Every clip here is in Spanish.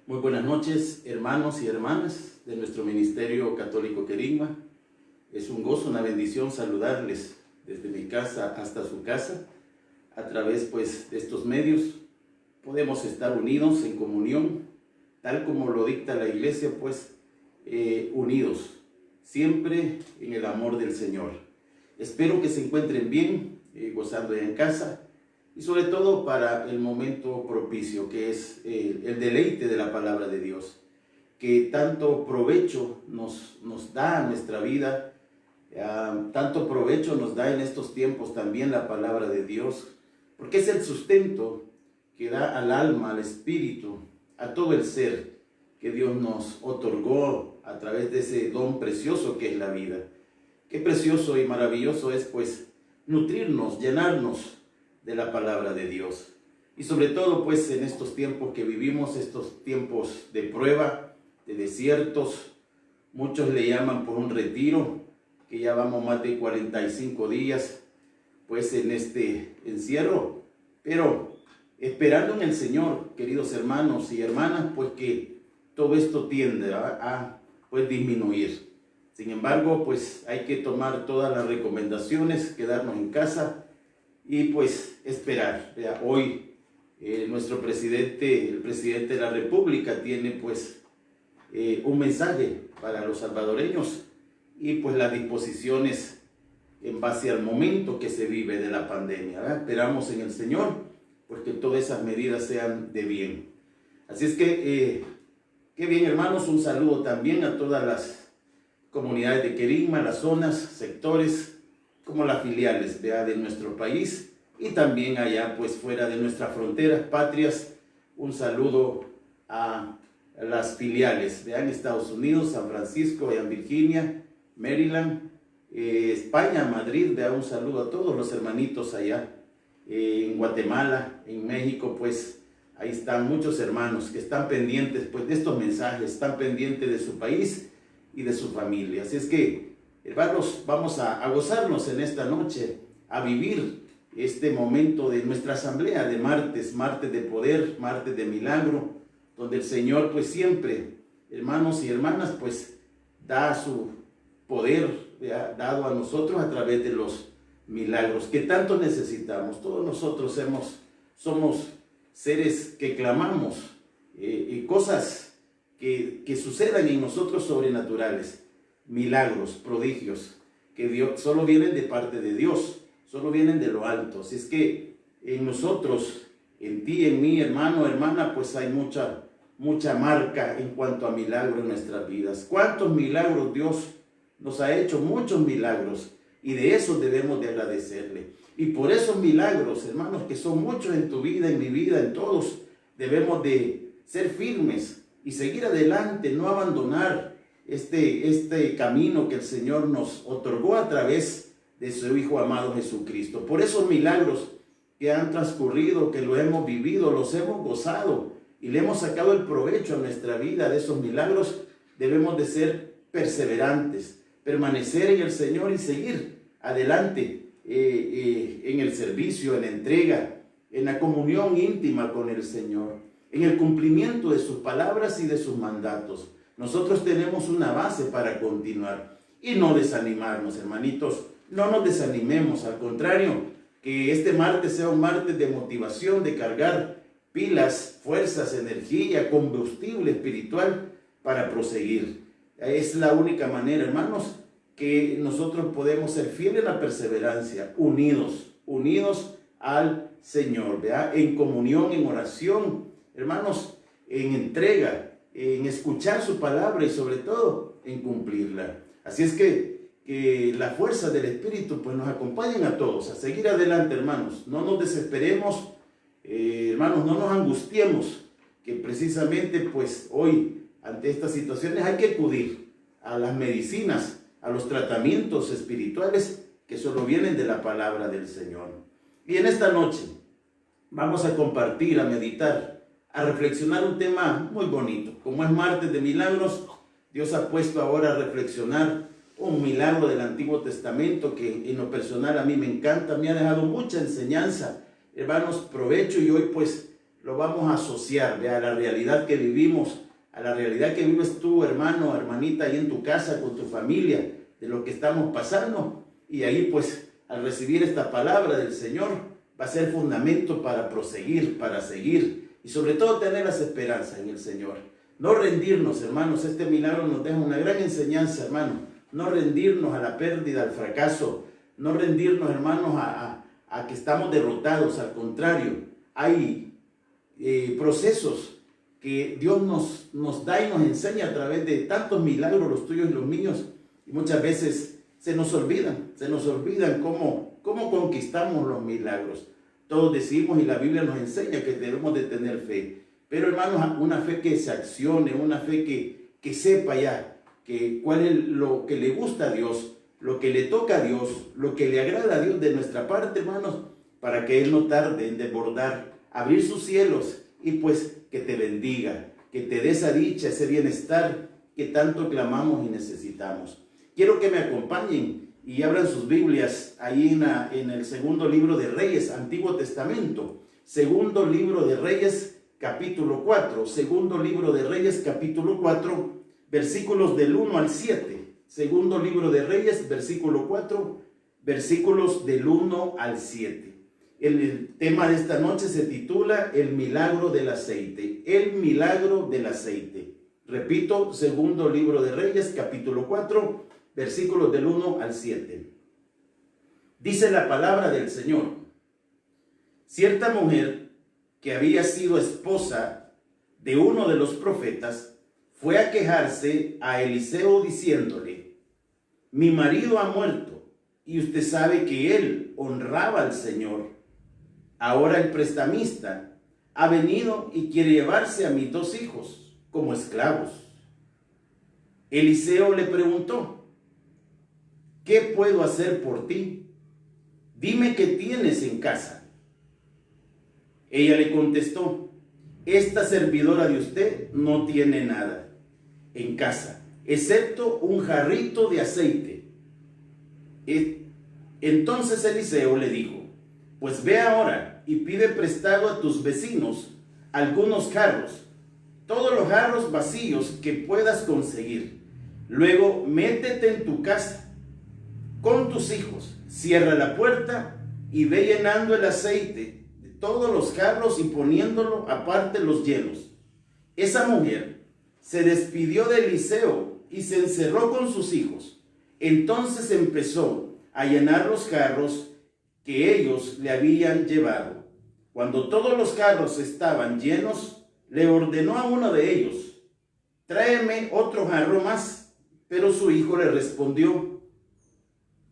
Muy buenas noches, hermanos y hermanas de nuestro Ministerio Católico Querigma. Es un gozo, una bendición saludarles desde mi casa hasta su casa. A través de estos medios podemos estar unidos en comunión, tal como lo dicta la Iglesia, unidos, siempre en el amor del Señor. Espero que se encuentren bien, gozando en casa, y sobre todo para el momento propicio, que es el deleite de la palabra de Dios, que tanto provecho nos da a nuestra vida, tanto provecho nos da en estos tiempos también la palabra de Dios, porque es el sustento que da al alma, al espíritu, a todo el ser que Dios nos otorgó a través de ese don precioso que es la vida. Qué precioso y maravilloso es nutrirnos, llenarnos de la palabra de Dios. Y sobre todo en estos tiempos que vivimos, estos tiempos de prueba, de desiertos, muchos le llaman por un retiro, que ya vamos más de 45 días en este encierro, pero esperando en el Señor, queridos hermanos y hermanas, que todo esto tiende a disminuir. Sin embargo, hay que tomar todas las recomendaciones, quedarnos en casa y esperar. Hoy nuestro presidente, el presidente de la República, tiene un mensaje para los salvadoreños y las disposiciones en base al momento que se vive de la pandemia, ¿verdad? Esperamos en el Señor que todas esas medidas sean de bien. Así es que, qué bien, hermanos, un saludo también a todas las comunidades de Querigma, las zonas, sectores, como las filiales de nuestro país y también allá fuera de nuestras fronteras patrias. Un saludo a las filiales en Estados Unidos, San Francisco, en Virginia, Maryland, España, Madrid. Un saludo a todos los hermanitos allá en Guatemala, en México. Ahí están muchos hermanos que están pendientes de estos mensajes, están pendientes de su país y de su familia. Así es que, hermanos, vamos a gozarnos en esta noche, a vivir este momento de nuestra asamblea de martes de poder, martes de milagro, donde el Señor siempre, hermanos y hermanas, da su poder dado a nosotros a través de los milagros que tanto necesitamos. Todos nosotros somos seres que clamamos cosas que sucedan en nosotros sobrenaturales, milagros, prodigios, que solo vienen de parte de Dios, solo vienen de lo alto. Así es que en nosotros, en ti, en mí, hermano, hermana, hay mucha marca en cuanto a milagros en nuestras vidas. ¿Cuántos milagros Dios nos ha hecho? Muchos milagros, y de eso debemos de agradecerle. Y por esos milagros, hermanos, que son muchos en tu vida, en mi vida, en todos, debemos de ser firmes y seguir adelante, no abandonar este camino que el Señor nos otorgó a través de su Hijo amado Jesucristo. Por esos milagros que han transcurrido, que lo hemos vivido, los hemos gozado y le hemos sacado el provecho a nuestra vida de esos milagros, debemos de ser perseverantes, permanecer en el Señor y seguir adelante en el servicio, en la entrega, en la comunión íntima con el Señor, en el cumplimiento de sus palabras y de sus mandatos. Nosotros tenemos una base para continuar y no desanimarnos, hermanitos. No nos desanimemos, al contrario, que este martes sea un martes de motivación, de cargar pilas, fuerzas, energía, combustible espiritual para proseguir. Es la única manera, hermanos, que nosotros podemos ser fieles a la perseverancia, unidos al Señor, ¿verdad? En comunión, en oración, hermanos, en entrega, en escuchar su palabra y sobre todo en cumplirla. Así es que la fuerza del Espíritu nos acompañen a todos a seguir adelante, hermanos. No nos desesperemos, hermanos, no nos angustiemos, que precisamente hoy ante estas situaciones hay que acudir a las medicinas, a los tratamientos espirituales que solo vienen de la palabra del Señor. Y en esta noche vamos a compartir, a meditar, a reflexionar un tema muy bonito. Como es martes de milagros, Dios ha puesto ahora a reflexionar un milagro del Antiguo Testamento que en lo personal a mí me encanta, me ha dejado mucha enseñanza, hermanos, provecho, y hoy lo vamos a asociar, ¿ve? A la realidad que vivimos, a la realidad que vives tú, hermano, hermanita, ahí en tu casa, con tu familia, de lo que estamos pasando. Y ahí pues, al recibir esta palabra del Señor, va a ser fundamento para proseguir, para seguir, y sobre todo tener las esperanzas en el Señor. No rendirnos, hermanos. Este milagro nos deja una gran enseñanza, hermano. No rendirnos a la pérdida, al fracaso. No rendirnos, hermanos, a que estamos derrotados. Al contrario, hay procesos que Dios nos da y nos enseña a través de tantos milagros, los tuyos y los míos. Y muchas veces se nos olvidan cómo conquistamos los milagros. Todos decimos, y la Biblia nos enseña que debemos de tener fe. Pero, hermanos, una fe que se accione, una fe que sepa ya cuál es lo que le gusta a Dios, lo que le toca a Dios, lo que le agrada a Dios de nuestra parte, hermanos, para que Él no tarde en desbordar, abrir sus cielos y pues que te bendiga, que te dé esa dicha, ese bienestar que tanto clamamos y necesitamos. Quiero que me acompañen y abran sus Biblias ahí en el segundo libro de Reyes, Antiguo Testamento. Segundo libro de Reyes, capítulo 4. Segundo libro de Reyes, capítulo 4, versículos del 1 al 7. Segundo libro de Reyes, versículo 4, versículos del 1 al 7. El tema de esta noche se titula El milagro del aceite. El milagro del aceite. Repito, segundo libro de Reyes, capítulo 4, versículos del 1 al 7. Dice la palabra del Señor: cierta mujer que había sido esposa de uno de los profetas fue a quejarse a Eliseo diciéndole: mi marido ha muerto y usted sabe que él honraba al Señor. Ahora el prestamista ha venido y quiere llevarse a mis 2 hijos como esclavos. Eliseo le preguntó: ¿qué puedo hacer por ti? Dime qué tienes en casa. Ella le contestó: esta servidora de usted no tiene nada en casa, excepto un jarrito de aceite. Entonces Eliseo le dijo: pues ve ahora y pide prestado a tus vecinos algunos jarros, todos los jarros vacíos que puedas conseguir. Luego métete en tu casa con tus hijos, cierra la puerta y ve llenando el aceite de todos los jarros y poniéndolo aparte los llenos. Esa mujer se despidió de Eliseo y se encerró con sus hijos. Entonces empezó a llenar los jarros que ellos le habían llevado. Cuando todos los jarros estaban llenos, le ordenó a uno de ellos: tráeme otro jarro más. Pero su hijo le respondió: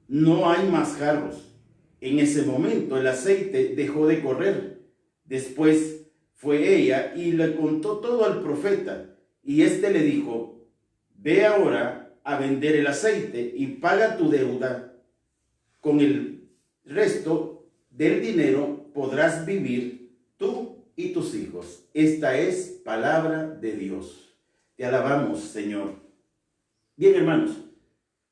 no hay más jarros. En ese momento el aceite dejó de correr. Después fue ella y le contó todo al profeta, y éste le dijo: ve ahora a vender el aceite y paga tu deuda. Con el resto del dinero podrás vivir tú y tus hijos. Esta es palabra de Dios. Te alabamos, Señor. Bien, hermanos,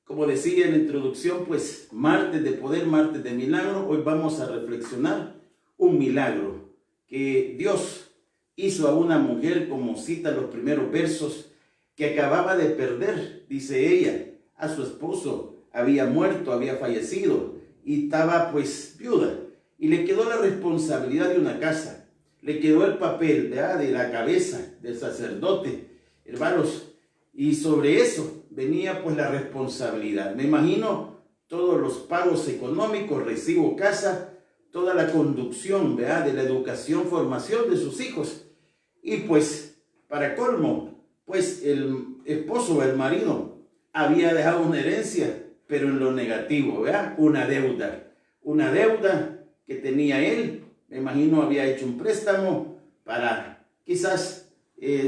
como decía en la introducción, pues martes de poder, martes de milagro. Hoy vamos a reflexionar un milagro que Dios hizo a una mujer, como cita los primeros versos, que acababa de perder, dice ella, a su esposo. Había muerto, había fallecido y estaba pues viuda. Y le quedó la responsabilidad de una casa. Le quedó el papel de la cabeza del sacerdote, hermanos. Y sobre eso venía pues la responsabilidad. Me imagino todos los pagos económicos, recibo casa, toda la conducción, de la educación, formación de sus hijos. Y pues, para colmo, pues el esposo, el marido, había dejado una herencia, pero en lo negativo, una deuda que tenía él. Me imagino había hecho un préstamo para quizás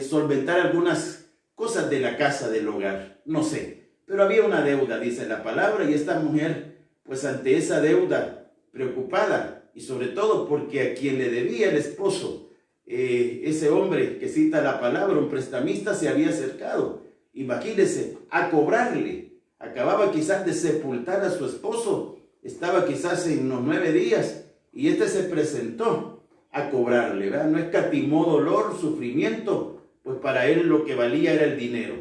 solventar algunas cosas de la casa, del hogar, no sé. Pero había una deuda, dice la palabra, y esta mujer, pues ante esa deuda, preocupada, y sobre todo porque a quien le debía el esposo, ese hombre que cita la palabra, un prestamista, se había acercado, imagínese, a cobrarle. Acababa quizás de sepultar a su esposo, estaba quizás en los 9 días, y este se presentó a cobrarle, ¿verdad? No escatimó dolor, sufrimiento, pues para él lo que valía era el dinero,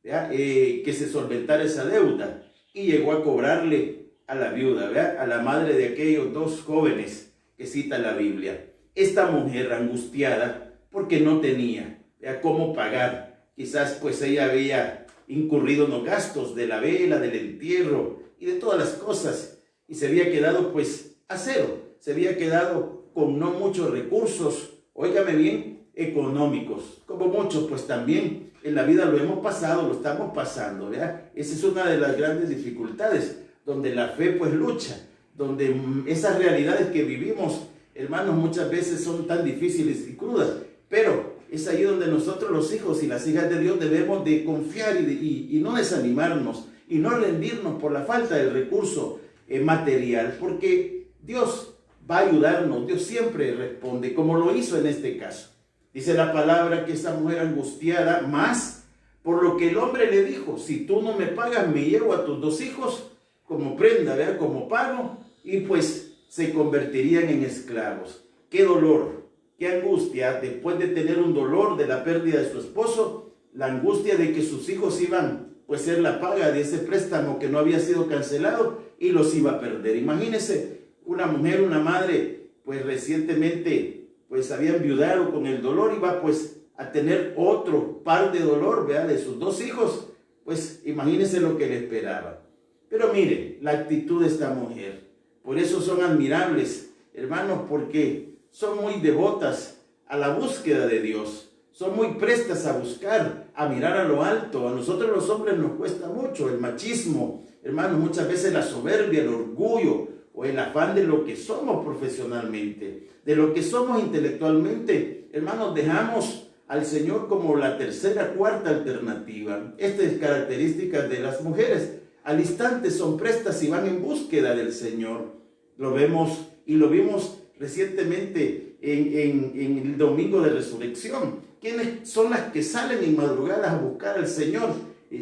¿verdad? Que se solventara esa deuda, y llegó a cobrarle a la viuda, ¿verdad? A la madre de aquellos dos jóvenes que cita la Biblia. Esta mujer angustiada porque no tenía, ¿verdad?, cómo pagar. Quizás pues ella había incurrido en los gastos de la vela, del entierro y de todas las cosas, y se había quedado pues a cero, se había quedado con no muchos recursos, óigame bien, económicos, como muchos pues también en la vida lo hemos pasado, lo estamos pasando, ¿verdad? Esa es una de las grandes dificultades, donde la fe pues lucha, donde esas realidades que vivimos, hermanos, muchas veces son tan difíciles y crudas, pero es ahí donde nosotros los hijos y las hijas de Dios debemos de confiar y no desanimarnos y no rendirnos por la falta del recurso material, porque Dios va a ayudarnos, Dios siempre responde, como lo hizo en este caso. Dice la palabra que esa mujer angustiada, más por lo que el hombre le dijo: si tú no me pagas, me llevo a tus dos hijos como prenda, ¿verdad?, como pago, y pues se convertirían en esclavos. ¡Qué dolor! ¡Qué angustia! Después de tener un dolor de la pérdida de su esposo, la angustia de que sus hijos iban pues ser la paga de ese préstamo que no había sido cancelado y los iba a perder. Imagínense, una mujer, una madre, pues recientemente pues había enviudado con el dolor, iba pues a tener otro par de dolor, ¿verdad?, de sus dos hijos. Pues imagínense lo que le esperaba. Pero mire la actitud de esta mujer. Por eso son admirables, hermanos, porque son muy devotas a la búsqueda de Dios. Son muy prestas a buscar, a mirar a lo alto. A nosotros los hombres nos cuesta mucho el machismo, hermanos, muchas veces la soberbia, el orgullo o el afán de lo que somos profesionalmente, de lo que somos intelectualmente. Hermanos, dejamos al Señor como la tercera, cuarta alternativa. Esta es característica de las mujeres. Al instante son prestas y van en búsqueda del Señor. Lo vemos y lo vimos recientemente en el domingo de resurrección. ¿Quiénes son las que salen en madrugadas a buscar al Señor?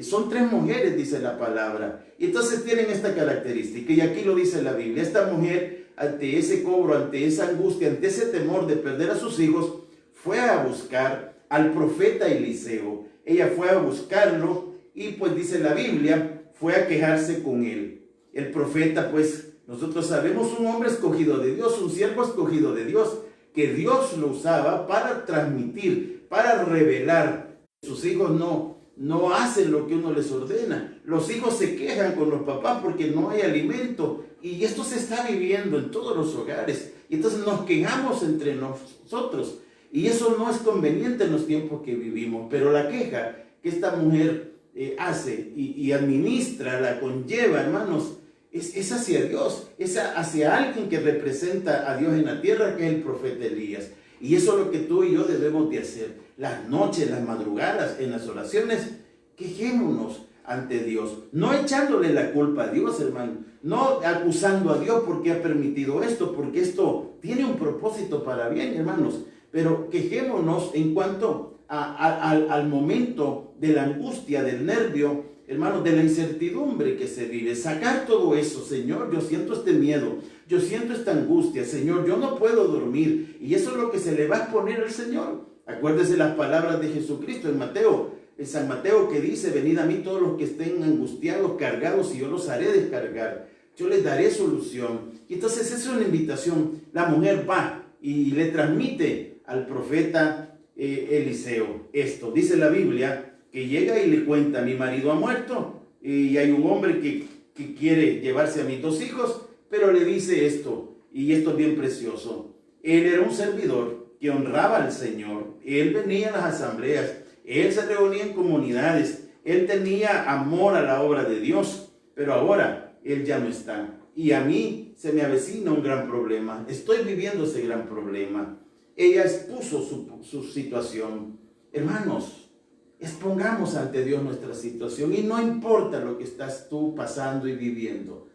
Son tres mujeres, dice la palabra. Y entonces tienen esta característica, y aquí lo dice la Biblia. Esta mujer, ante ese cobro, ante esa angustia, ante ese temor de perder a sus hijos, fue a buscar al profeta Eliseo. Ella fue a buscarlo y pues dice la Biblia, fue a quejarse con él. El profeta, pues nosotros sabemos, un hombre escogido de Dios, un siervo escogido de Dios, que Dios lo usaba para transmitir, para revelar. Sus hijos no hacen lo que uno les ordena. Los hijos se quejan con los papás porque no hay alimento. Y esto se está viviendo en todos los hogares. Y entonces nos quejamos entre nosotros. Y eso no es conveniente en los tiempos que vivimos. Pero la queja que esta mujer hace y administra, la conlleva, hermanos, es hacia Dios, es hacia alguien que representa a Dios en la tierra, que es el profeta Elías. Y eso es lo que tú y yo debemos de hacer. Las noches, las madrugadas, en las oraciones, quejémonos ante Dios. No echándole la culpa a Dios, hermano. No acusando a Dios porque ha permitido esto, porque esto tiene un propósito para bien, hermanos. Pero quejémonos en cuanto al momento de la angustia, del nervio, hermanos, de la incertidumbre que se vive. Sacar todo eso. Señor, yo siento este miedo, yo siento esta angustia, Señor, yo no puedo dormir. Y eso es lo que se le va a exponer al Señor. Acuérdese las palabras de Jesucristo en San Mateo, que dice: venid a mí todos los que estén angustiados, cargados, y yo los haré descargar. Yo les daré solución. Y entonces esa es una invitación. La mujer va y le transmite al profeta Eliseo esto. Dice la Biblia que llega y le cuenta: mi marido ha muerto y hay un hombre que quiere llevarse a mis dos hijos, pero le dice esto, y esto es bien precioso. Él era un servidor que honraba al Señor. Él venía a las asambleas, él se reunía en comunidades, él tenía amor a la obra de Dios, pero ahora él ya no está. Y a mí se me avecina un gran problema. Estoy viviendo ese gran problema. Ella expuso su situación. Hermanos, expongamos ante Dios nuestra situación, y no importa lo que estás tú pasando y viviendo.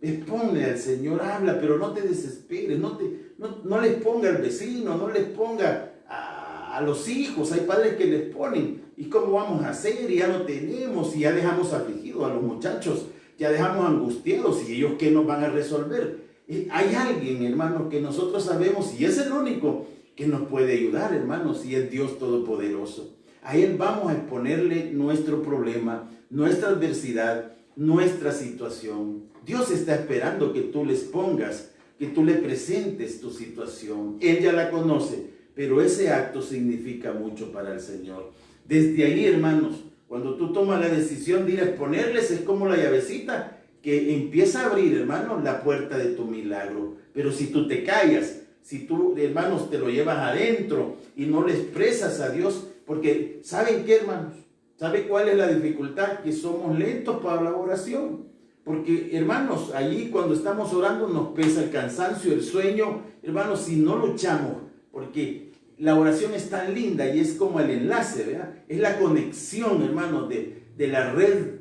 Exponle al Señor, habla, pero no te desesperes, no les ponga al vecino, no les ponga a los hijos. Hay padres que les ponen, ¿y cómo vamos a hacer? Y ya no tenemos, y ya dejamos afligidos a los muchachos, ya dejamos angustiados, y ellos ¿qué nos van a resolver? Hay alguien, hermano, que nosotros sabemos, y es el único que nos puede ayudar, hermanos, y es Dios Todopoderoso. A Él vamos a exponerle nuestro problema, nuestra adversidad, nuestra situación. Dios está esperando que tú le expongas, que tú le presentes tu situación. Él ya la conoce, pero ese acto significa mucho para el Señor. Desde ahí, hermanos, cuando tú tomas la decisión de ir a exponerles, es como la llavecita que empieza a abrir, hermanos, la puerta de tu milagro. Pero si tú te callas, si tú, hermanos, te lo llevas adentro y no le expresas a Dios, porque ¿saben qué, hermanos? ¿Sabe cuál es la dificultad? Que somos lentos para la oración. Porque, hermanos, allí cuando estamos orando nos pesa el cansancio, el sueño. Hermanos, si no luchamos, porque la oración es tan linda y es como el enlace, ¿verdad? Es la conexión, hermanos, de la red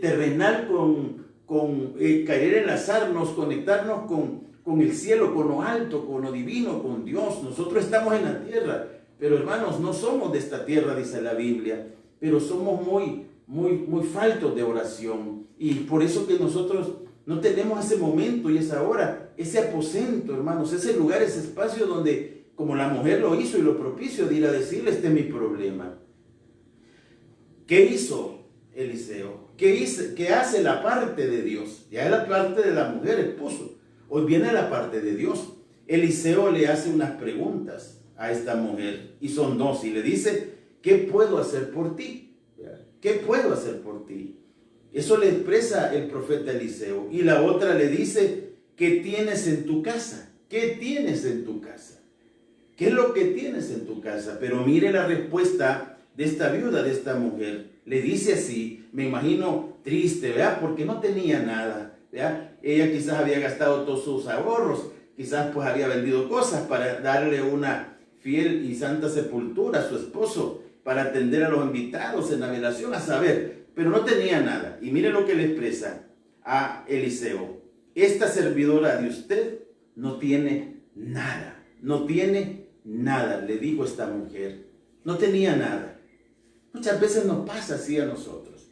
terrenal con querer enlazarnos, conectarnos con el cielo, con lo alto, con lo divino, con Dios. Nosotros estamos en la tierra, pero hermanos, no somos de esta tierra, dice la Biblia, pero somos muy faltos de oración. Y por eso que nosotros no tenemos ese momento y esa hora, ese aposento, hermanos, ese lugar, ese espacio donde, como la mujer lo hizo y lo propicio, de ir a decirle, este es mi problema. ¿Qué hizo Eliseo? ¿Qué hace la parte de Dios? Ya es la parte de la mujer, esposo. Hoy viene la parte de Dios. Eliseo le hace unas preguntas a esta mujer, y son dos, y le dice, ¿qué puedo hacer por ti? ¿Qué puedo hacer por ti? Eso le expresa el profeta Eliseo. Y la otra le dice, ¿qué tienes en tu casa? ¿Qué tienes en tu casa? ¿Qué es lo que tienes en tu casa? Pero mire la respuesta de esta viuda, de esta mujer. Le dice así, me imagino triste, ¿verdad? Porque no tenía nada, ¿verdad? Ella quizás había gastado todos sus ahorros, quizás pues había vendido cosas para darle una fiel y santa sepultura a su esposo, para atender a los invitados en la velación, a saber, pero no tenía nada. Y mire lo que le expresa a Eliseo. Esta servidora de usted no tiene nada, no tiene nada, le dijo esta mujer. No tenía nada. Muchas veces nos pasa así a nosotros.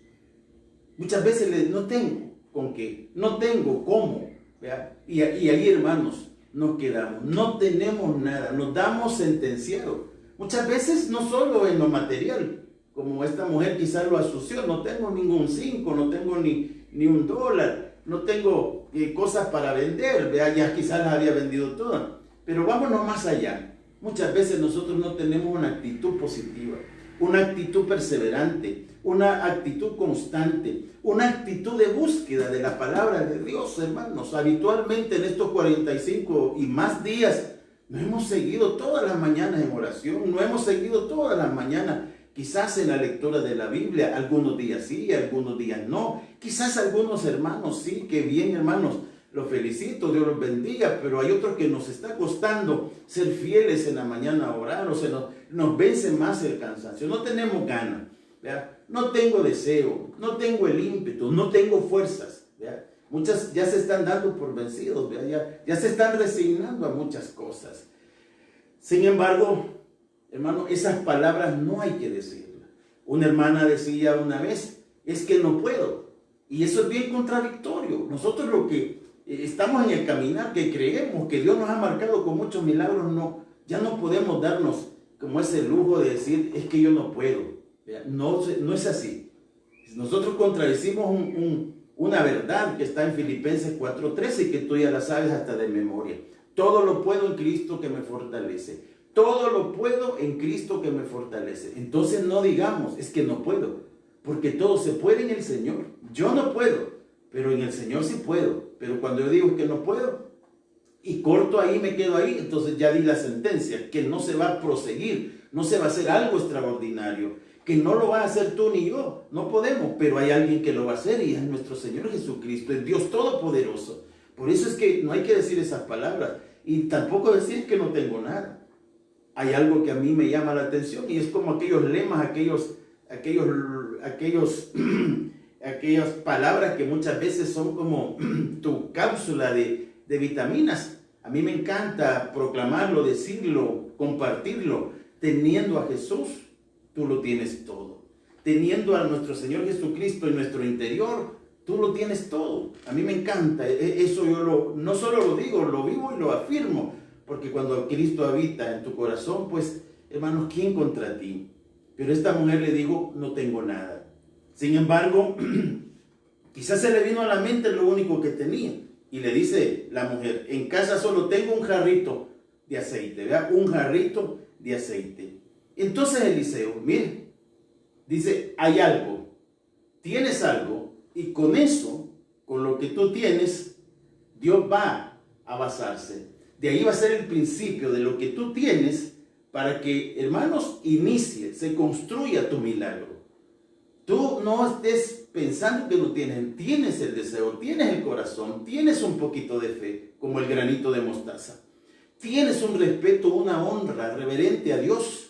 Muchas veces no tengo con qué, no tengo cómo, ¿verdad? Y ahí, hermanos, nos quedamos. No tenemos nada, nos damos sentenciados. Muchas veces no solo en lo material, como esta mujer quizás lo asoció, no tengo ningún 5, no tengo ni $1, no tengo cosas para vender, ¿verdad? Ya quizás las había vendido todas. Pero vámonos más allá. Muchas veces nosotros no tenemos una actitud positiva, una actitud perseverante, una actitud constante, una actitud de búsqueda de la palabra de Dios, hermanos. Habitualmente en estos 45 y más días, no hemos seguido todas las mañanas en oración, no hemos seguido todas las mañanas, quizás en la lectura de la Biblia, algunos días sí, algunos días no, quizás algunos hermanos sí, que bien, hermanos, los felicito, Dios los bendiga, pero hay otros que nos está costando ser fieles en la mañana a orar, o sea, nos vence más el cansancio, no tenemos ganas, ¿verdad? No tengo deseo, no tengo el ímpetu, no tengo fuerzas, ¿verdad? Muchas ya se están dando por vencidos, ya se están resignando a muchas cosas. Sin embargo, hermano, esas palabras no hay que decirlas. Una hermana decía una vez, es que no puedo. Y eso es bien contradictorio. Nosotros lo que estamos en el caminar, que creemos que Dios nos ha marcado con muchos milagros, ya no podemos darnos como ese lujo de decir, es que yo no puedo. No es así. Nosotros contradecimos una verdad que está en Filipenses 4:13, que tú ya la sabes hasta de memoria. Todo lo puedo en Cristo que me fortalece. Todo lo puedo en Cristo que me fortalece. Entonces no digamos, es que no puedo, porque todo se puede en el Señor. Yo no puedo, pero en el Señor sí puedo. Pero cuando yo digo que no puedo y corto ahí, me quedo ahí, entonces ya di la sentencia, que no se va a proseguir, no se va a hacer algo extraordinario, que no lo va a hacer tú ni yo, no podemos, pero hay alguien que lo va a hacer y es nuestro Señor Jesucristo, es Dios Todopoderoso. Por eso es que no hay que decir esas palabras y tampoco decir que no tengo nada. Hay algo que a mí me llama la atención y es como aquellos lemas, aquellas palabras que muchas veces son como tu cápsula de vitaminas. A mí me encanta proclamarlo, decirlo, compartirlo. Teniendo a Jesús, tú lo tienes todo. Teniendo a nuestro Señor Jesucristo en nuestro interior, tú lo tienes todo. A mí me encanta. Eso yo no solo lo digo, lo vivo y lo afirmo. porque cuando Cristo habita en tu corazón, pues, hermanos, ¿quién contra ti? Pero esta mujer le dijo, no tengo nada. Sin embargo, quizás se le vino a la mente lo único que tenía. Y le dice la mujer, en casa solo tengo un jarrito de aceite, ¿verdad? Un jarrito de aceite. Entonces Eliseo, mire, dice, hay algo, tienes algo, y con eso, con lo que tú tienes, Dios va a basarse. De ahí va a ser el principio de lo que tú tienes para que, hermanos, inicie, se construya tu milagro. Tú no estés pensando que no tienes, tienes el deseo, tienes el corazón, tienes un poquito de fe, como el granito de mostaza. Tienes un respeto, una honra reverente a Dios.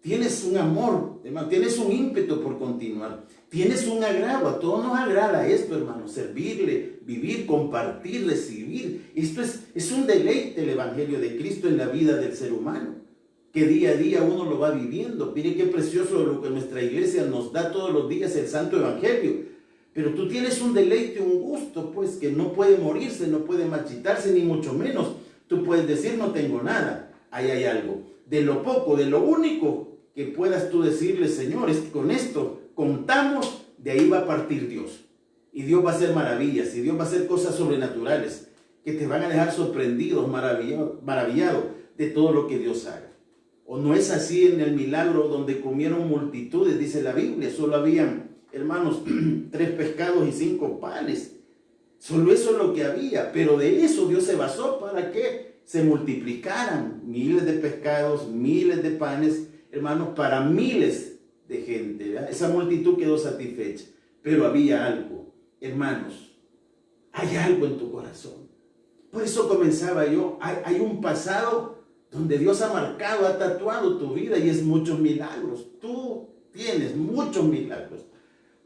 Tienes un amor, hermano, tienes un ímpetu por continuar. Tienes un agrado, a todos nos agrada esto, hermano, servirle, vivir, compartir, recibir. Esto es un deleite el Evangelio de Cristo en la vida del ser humano, que día a día uno lo va viviendo. Mire qué precioso lo que nuestra iglesia nos da todos los días, el Santo Evangelio. Pero tú tienes un deleite, un gusto, pues, que no puede morirse, no puede marchitarse, ni mucho menos. Tú puedes decir, no tengo nada. Ahí hay algo. De lo poco, de lo único que puedas tú decirle, Señor, es que con esto contamos, de ahí va a partir Dios. Y Dios va a hacer maravillas, y Dios va a hacer cosas sobrenaturales que te van a dejar sorprendidos, maravillado de todo lo que Dios haga. ¿O no es así en el milagro donde comieron multitudes? Dice la Biblia, solo habían, hermanos, 3 pescados y 5 panes. Solo eso es lo que había, pero de eso Dios se basó para que se multiplicaran miles de pescados, miles de panes, hermanos, para miles de gente, ¿verdad? Esa multitud quedó satisfecha, pero había algo, hermanos, hay algo en tu corazón. Por eso comenzaba yo, hay un pasado donde Dios ha marcado, ha tatuado tu vida, y es muchos milagros. Tú tienes muchos milagros.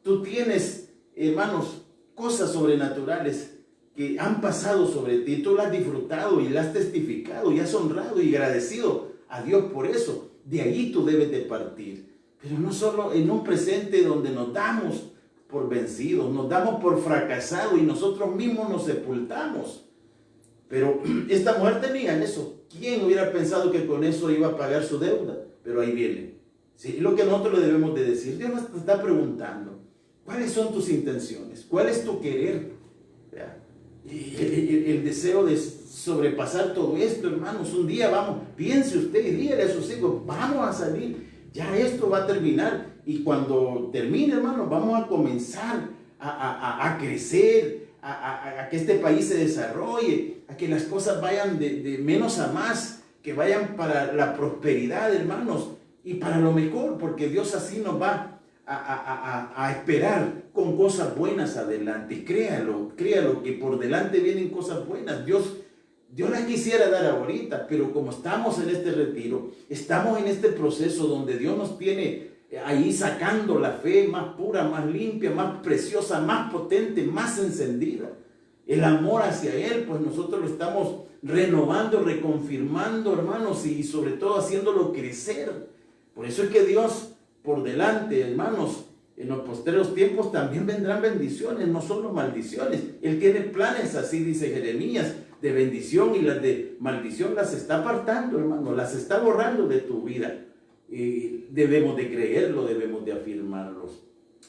Tú tienes, hermanos, cosas sobrenaturales que han pasado sobre ti. Tú las has disfrutado y las has testificado y has honrado y agradecido a Dios por eso. De ahí tú debes de partir. Pero no solo en un presente donde nos damos por vencidos, nos damos por fracasados y nosotros mismos nos sepultamos. Pero esta mujer tenía eso. ¿Quién hubiera pensado que con eso iba a pagar su deuda? Pero ahí viene. Sí, lo que nosotros le debemos de decir. Dios nos está preguntando, ¿cuáles son tus intenciones? ¿Cuál es tu querer? El deseo de sobrepasar todo esto, hermanos. Un día vamos, piense usted y dígale a sus hijos, vamos a salir, ya esto va a terminar. Y cuando termine, hermanos, vamos a comenzar a crecer, a que este país se desarrolle, a que las cosas vayan de menos a más, que vayan para la prosperidad, hermanos, y para lo mejor, porque Dios así nos va a esperar con cosas buenas adelante. Créalo, que por delante vienen cosas buenas. Dios las quisiera dar ahorita, pero como estamos en este retiro, estamos en este proceso donde Dios nos tiene ahí sacando la fe más pura, más limpia, más preciosa, más potente, más encendida. El amor hacia Él, pues nosotros lo estamos renovando, reconfirmando, hermanos, y sobre todo haciéndolo crecer. Por eso es que Dios, por delante, hermanos, en los postreros tiempos también vendrán bendiciones, no solo maldiciones. Él tiene planes, así dice Jeremías, de bendición, y las de maldición las está apartando, hermano, las está borrando de tu vida. Y debemos de creerlo, debemos de afirmarlos.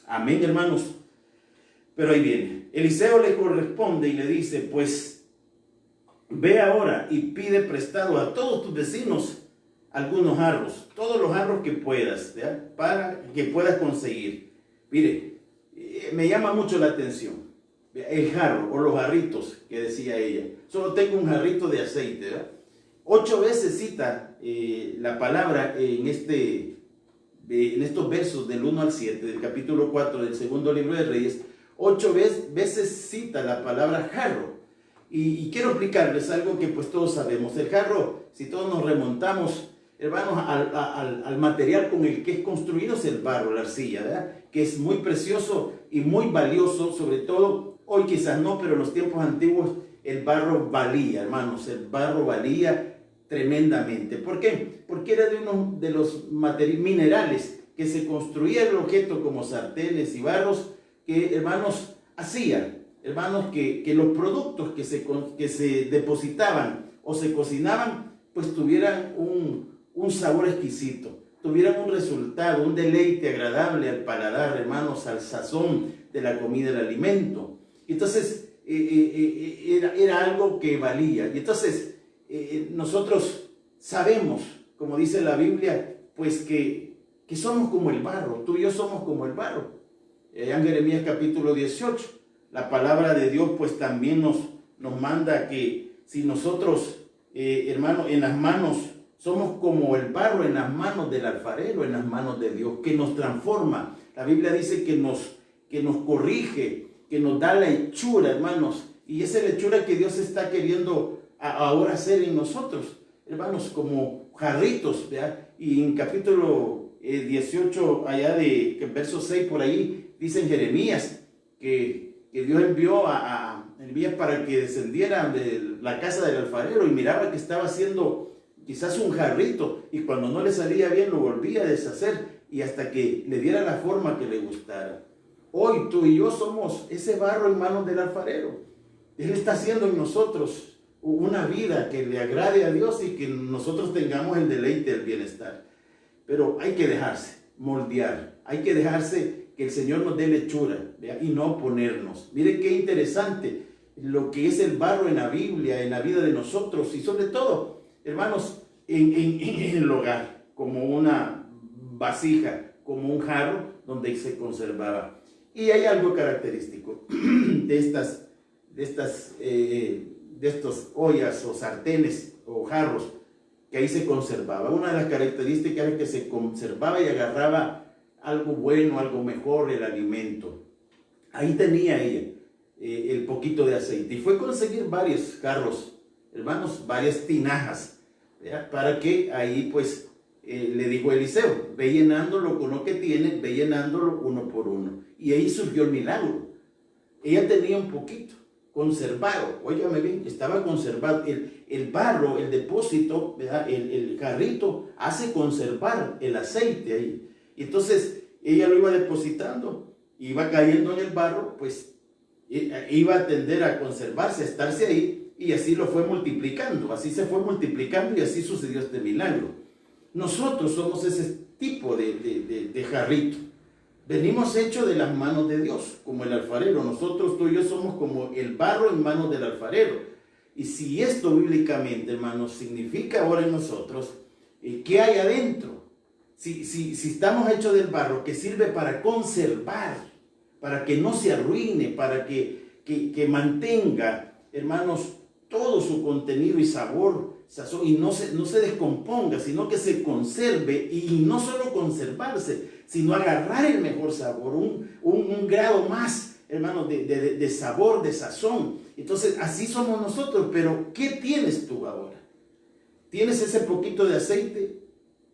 Amén, hermanos. Pero ahí viene. Eliseo le corresponde y le dice, pues, ve ahora y pide prestado a todos tus vecinos algunos jarros, todos los jarros que puedas, ¿ya? Para que puedas conseguir. Mire, me llama mucho la atención el jarro o los jarritos que decía ella. Solo tengo un jarrito de aceite, ¿verdad? 8 veces cita la palabra en estos versos del 1 al 7 del capítulo 4 del segundo libro de Reyes. 8 veces cita la palabra jarro. Y quiero explicarles algo que pues todos sabemos. El jarro, si todos nos remontamos, hermanos, al material con el que es construido, es el barro, la arcilla, ¿verdad? Que es muy precioso y muy valioso, sobre todo hoy quizás no, pero en los tiempos antiguos el barro valía, hermanos, el barro valía tremendamente. ¿Por qué? Porque era de uno de los minerales que se construía el objeto, como sartenes y barros, que, hermanos, hacían, hermanos, que los productos que se depositaban o se cocinaban pues tuvieran un sabor exquisito, tuvieran un resultado, un deleite agradable al paladar, hermanos, al sazón de la comida, del alimento. Entonces, era algo que valía. Y entonces, nosotros sabemos, como dice la Biblia, pues que somos como el barro, tú y yo somos como el barro. En Jeremías capítulo 18, la palabra de Dios pues también nos manda que si nosotros, hermanos, en las manos, somos como el barro en las manos del alfarero, en las manos de Dios, que nos transforma. La Biblia dice que nos corrige, que nos da la hechura, hermanos, y esa hechura que Dios está queriendo ahora hacer en nosotros, hermanos, como jarritos, ¿verdad? Y en capítulo 18, allá de verso 6 por ahí, dice en Jeremías que Dios envió a Elías para que descendiera de la casa del alfarero y miraba que estaba haciendo quizás un jarrito, y cuando no le salía bien lo volvía a deshacer y hasta que le diera la forma que le gustara. Hoy tú y yo somos ese barro en manos del alfarero. Él está haciendo en nosotros una vida que le agrade a Dios y que nosotros tengamos el deleite, el bienestar. Pero hay que dejarse moldear, hay que dejarse que el Señor nos dé lechura, ¿vea? Y no oponernos. Mire qué interesante lo que es el barro en la Biblia, en la vida de nosotros y sobre todo, hermanos, en el hogar, como una vasija, como un jarro donde se conservaba. Y hay algo característico de estos ollas o sartenes o jarros que ahí se conservaba. Una de las características era que se conservaba y agarraba algo bueno, algo mejor, el alimento. Ahí tenía ella el poquito de aceite y fue conseguir varios jarros, hermanos, varias tinajas, ¿verdad? Para que ahí pues le dijo Eliseo, ve llenándolo con lo que tiene, ve llenándolo uno por uno. Y ahí surgió el milagro. Ella tenía un poquito conservado, óigame bien, estaba conservado. El barro, el depósito, ¿verdad? El jarrito hace conservar el aceite ahí. Y entonces ella lo iba depositando, iba cayendo en el barro, pues iba a tender a conservarse, a estarse ahí, y así lo fue multiplicando, así se fue multiplicando y así sucedió este milagro. Nosotros somos ese tipo de jarrito. Venimos hechos de las manos de Dios, como el alfarero. Nosotros, tú y yo, somos como el barro en manos del alfarero. Y si esto bíblicamente, hermanos, significa ahora en nosotros, ¿qué hay adentro? Si estamos hechos del barro, que sirve para conservar, para que no se arruine, para que mantenga, hermanos, todo su contenido y sabor, sazón, y no se descomponga, sino que se conserve, y no solo conservarse, sino agarrar el mejor sabor, un grado más, hermanos, de sabor, de sazón. Entonces, así somos nosotros. Pero, ¿qué tienes tú ahora? ¿Tienes ese poquito de aceite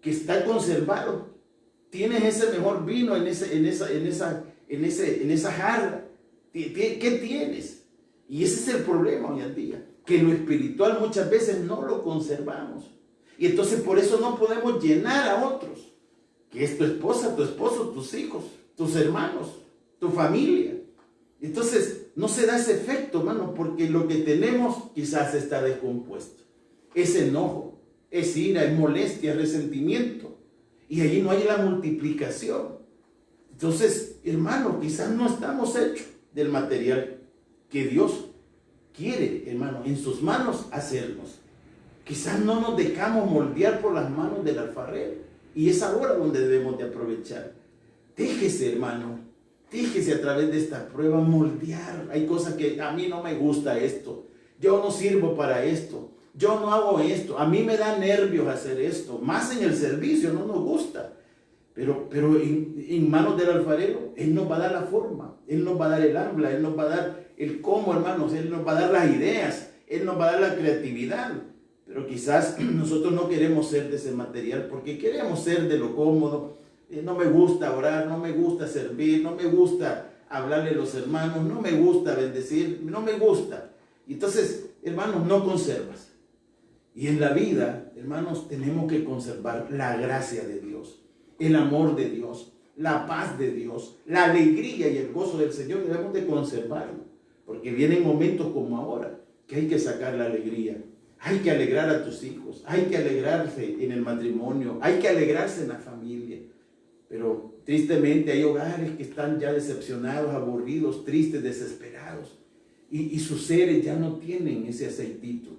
que está conservado? ¿Tienes ese mejor vino en esa jarra? ¿Qué tienes? Y ese es el problema hoy en día, que lo espiritual muchas veces no lo conservamos. Y entonces por eso no podemos llenar a otros, que es tu esposa, tu esposo, tus hijos, tus hermanos, tu familia. Entonces no se da ese efecto, hermano, porque lo que tenemos quizás está descompuesto. Es enojo, es ira, es molestia, es resentimiento. Y allí no hay la multiplicación. Entonces, hermano, quizás no estamos hechos del material que Dios quiere, hermano, en sus manos hacernos. Quizás no nos dejamos moldear por las manos del alfarero. Y es ahora donde debemos de aprovechar. Déjese, hermano, déjese a través de esta prueba moldear. Hay cosas que a mí no me gusta esto. Yo no sirvo para esto. Yo no hago esto. A mí me da nervios hacer esto. Más en el servicio no nos gusta. Pero en manos del alfarero, Él nos va a dar la forma. Él nos va a dar el habla. Él nos va a dar el cómo, hermanos. Él nos va a dar las ideas. Él nos va a dar la creatividad. Pero quizás nosotros no queremos ser de ese material porque queremos ser de lo cómodo. No me gusta orar, no me gusta servir, no me gusta hablarle a los hermanos, no me gusta bendecir, no me gusta. Y entonces, hermanos, no conservas. Y en la vida, hermanos, tenemos que conservar la gracia de Dios, el amor de Dios, la paz de Dios, la alegría y el gozo del Señor. Debemos de conservarlo, porque vienen momentos como ahora que hay que sacar la alegría. Hay que alegrar a tus hijos, hay que alegrarse en el matrimonio, hay que alegrarse en la familia. Pero tristemente hay hogares que están ya decepcionados, aburridos, tristes, desesperados. Y sus seres ya no tienen ese aceitito.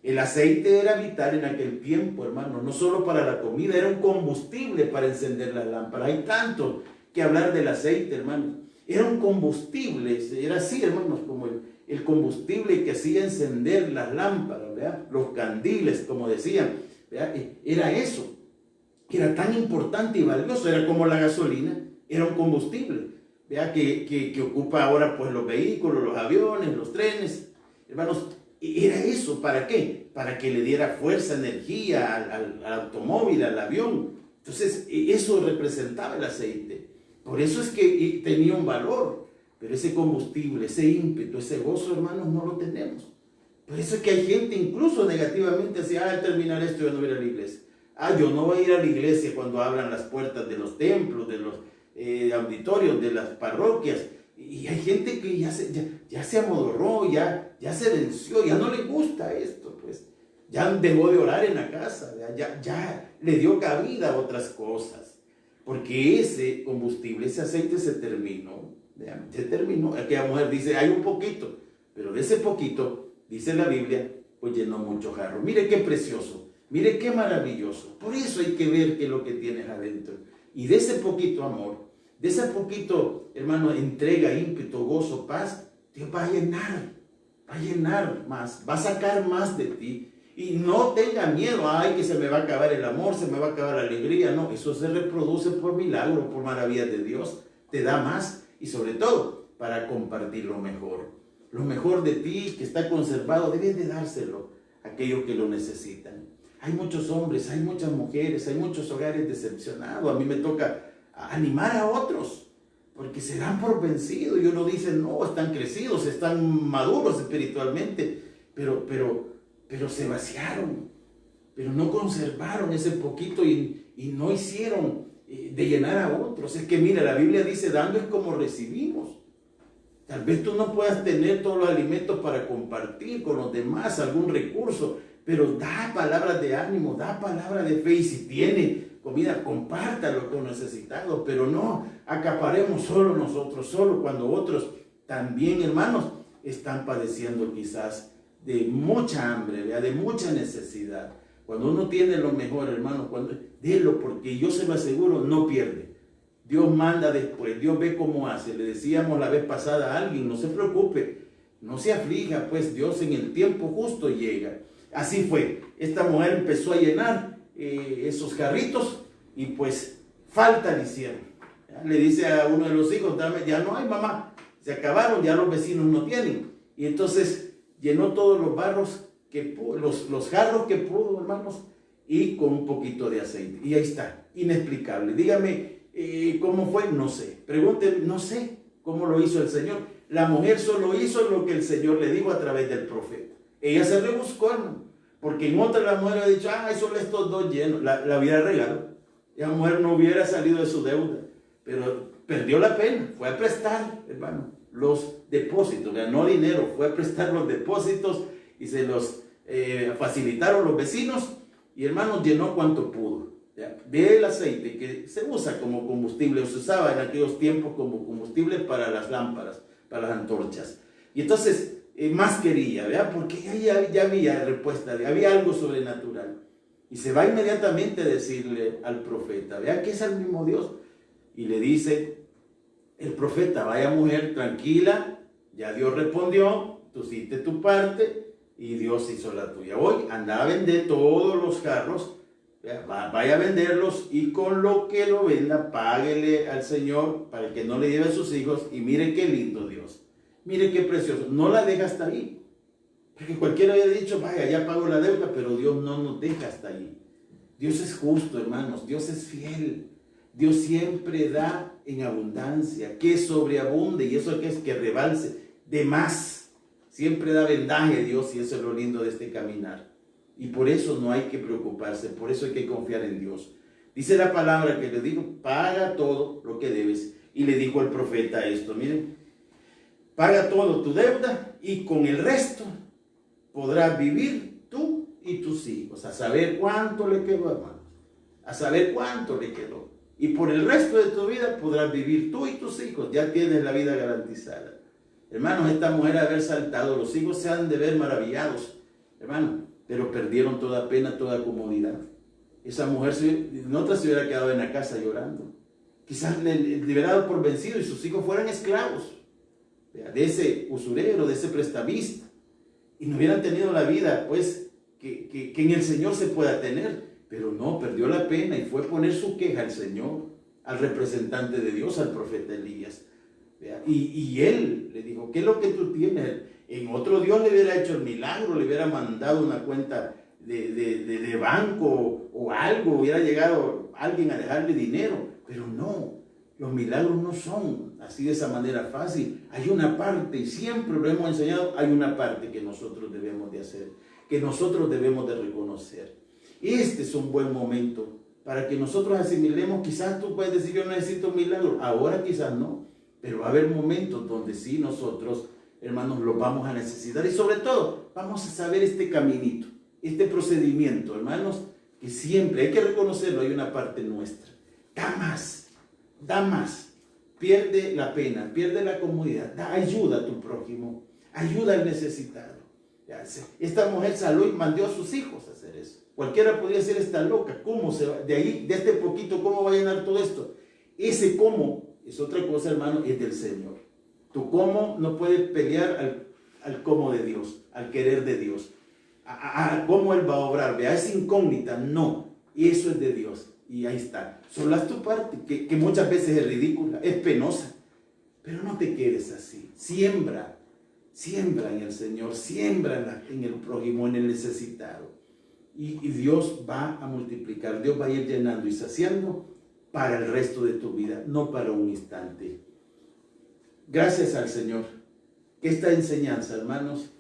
El aceite era vital en aquel tiempo, hermano, no solo para la comida, era un combustible para encender las lámparas. Hay tanto que hablar del aceite, hermano. Era un combustible, era así, hermanos, como el combustible que hacía encender las lámparas, ¿verdad? Los candiles, como decían, ¿verdad? Era eso, era tan importante y valioso, era como la gasolina, era un combustible, ¿verdad? Que ocupa ahora pues los vehículos, los aviones, los trenes, hermanos. Era eso, ¿para qué? Para que le diera fuerza, energía al automóvil, al avión. Entonces, eso representaba el aceite. Por eso es que tenía un valor. Pero ese combustible, ese ímpetu, ese gozo, hermanos, no lo tenemos. Por eso es que hay gente incluso negativamente así, al terminar esto yo no voy a ir a la iglesia. Yo no voy a ir a la iglesia cuando abran las puertas de los templos, de los auditorios, de las parroquias. Y hay gente que ya se amodorró, ya se venció, ya no le gusta esto, pues. Ya dejó de orar en la casa, ya le dio cabida a otras cosas. Porque ese combustible, ese aceite se terminó. Se terminó. Aquella mujer dice, hay un poquito, pero de ese poquito, dice la Biblia, pues llenó mucho jarro. Mire qué precioso, mire qué maravilloso. Por eso hay que ver qué es lo que tienes adentro. Y de ese poquito amor, de ese poquito, hermano, entrega, ímpetu, gozo, paz, Dios va a llenar más, va a sacar más de ti. Y no tenga miedo, que se me va a acabar el amor, se me va a acabar la alegría. No, eso se reproduce por milagro, por maravillas de Dios. Te da más y sobre todo para compartir lo mejor. Lo mejor de ti que está conservado, debes de dárselo a aquellos que lo necesitan. Hay muchos hombres, hay muchas mujeres, hay muchos hogares decepcionados. A mí me toca animar a otros, porque se dan por vencidos y uno dice, no, están crecidos, están maduros espiritualmente, pero se vaciaron, pero no conservaron ese poquito y no hicieron de llenar a otros. Es que mira, la Biblia dice, dando es como recibimos. Tal vez tú no puedas tener todos los alimentos para compartir con los demás, algún recurso, pero da palabras de ánimo, da palabras de fe, y si tiene comida, compártalo con necesitados, pero no acaparemos solo nosotros, solo cuando otros también, hermanos, están padeciendo quizás de mucha hambre, ¿verdad? De mucha necesidad. Cuando uno tiene lo mejor, hermano, délo, porque yo se lo aseguro, no pierde. Dios manda después, Dios ve cómo hace. Le decíamos la vez pasada a alguien, no se preocupe, no se aflija, pues Dios en el tiempo justo llega. Así fue, esta mujer empezó a llenar esos jarritos y pues falta le hicieron. Le dice a uno de los hijos, ya no hay, mamá, se acabaron, ya los vecinos no tienen. Y entonces llenó todos los barros que pudo, los jarros que pudo, hermanos, y con un poquito de aceite. Y ahí está, inexplicable. Dígame, ¿cómo fue? No sé. Pregúntenme, no sé cómo lo hizo el Señor. La mujer solo hizo lo que el Señor le dijo a través del profeta. Ella se rebuscó, hermano, porque en otra la mujer ha dicho, solo estos dos llenos, la hubiera regalado. La mujer no hubiera salido de su deuda, pero perdió la pena, fue a prestar, hermano, los depósitos, no dinero, fue a prestar los depósitos y se los facilitaron los vecinos y, hermano, llenó cuanto pudo. Ve el aceite que se usa como combustible, o se usaba en aquellos tiempos como combustible para las lámparas, para las antorchas. Y entonces, más quería, ¿verdad? Porque ya había respuesta, había algo sobrenatural. Y se va inmediatamente a decirle al profeta, vea que es el mismo Dios. Y le dice el profeta, vaya mujer, tranquila, ya Dios respondió, tú hiciste tu parte y Dios hizo la tuya. Hoy anda a vender todos los jarros, vaya a venderlos y con lo que lo venda, páguele al Señor para que no le lleve a sus hijos. Y mire qué lindo Dios, mire qué precioso, no la deja hasta ahí. Porque cualquiera había dicho, vaya, ya pago la deuda, pero Dios no nos deja hasta ahí. Dios es justo, hermanos, Dios es fiel. Dios siempre da en abundancia, que sobreabunde, y eso que es que rebalse de más. Siempre da vendaje Dios, y eso es lo lindo de este caminar. Y por eso no hay que preocuparse, por eso hay que confiar en Dios. Dice la palabra que le dijo, paga todo lo que debes. Y le dijo el profeta esto, miren, paga todo tu deuda y con el resto podrás vivir tú y tus hijos. A saber cuánto le quedó, hermanos. A saber cuánto le quedó. Y por el resto de tu vida podrás vivir tú y tus hijos. Ya tienes la vida garantizada. Hermanos, esta mujer haber saltado, los hijos se han de ver maravillados, hermano, pero perdieron toda pena, toda comodidad. Esa mujer en otra se hubiera quedado en la casa llorando. Quizás liberado por vencido y sus hijos fueran esclavos de ese usurero, de ese prestamista. Y no hubieran tenido la vida, pues, que en el Señor se pueda tener. Pero no, perdió la pena y fue a poner su queja al Señor, al representante de Dios, al profeta Elías. Y él le dijo, ¿qué es lo que tú tienes? En otro Dios le hubiera hecho el milagro, le hubiera mandado una cuenta de banco o algo, hubiera llegado alguien a dejarle dinero. Pero no, los milagros no son así de esa manera fácil. Hay una parte, y siempre lo hemos enseñado, hay una parte que nosotros debemos de hacer, que nosotros debemos de reconocer. Este es un buen momento para que nosotros asimilemos. Quizás tú puedes decir, yo necesito un milagro, ahora quizás no, pero va a haber momentos donde sí nosotros, hermanos, lo vamos a necesitar. Y sobre todo, vamos a saber este caminito, este procedimiento, hermanos, que siempre hay que reconocerlo, hay una parte nuestra. Da más, pierde la pena, pierde la comodidad, da ayuda a tu prójimo, ayuda al necesitado. Esta mujer salió y mandó a sus hijos a hacer eso. Cualquiera podría decir, está loca, ¿cómo se va? De ahí, de este poquito, ¿cómo va a llenar todo esto? Ese cómo es otra cosa, hermano, es del Señor. Tu cómo no puede pelear al cómo de Dios, al querer de Dios, a cómo Él va a obrar. Vea, es incógnita, no, eso es de Dios. Y ahí está. Solo haz tu parte, que muchas veces es ridícula, es penosa, pero no te quedes así. Siembra en el Señor, siembra en el prójimo, en el necesitado. Y Dios va a multiplicar, Dios va a ir llenando y saciando para el resto de tu vida, no para un instante. Gracias al Señor, que esta enseñanza, hermanos,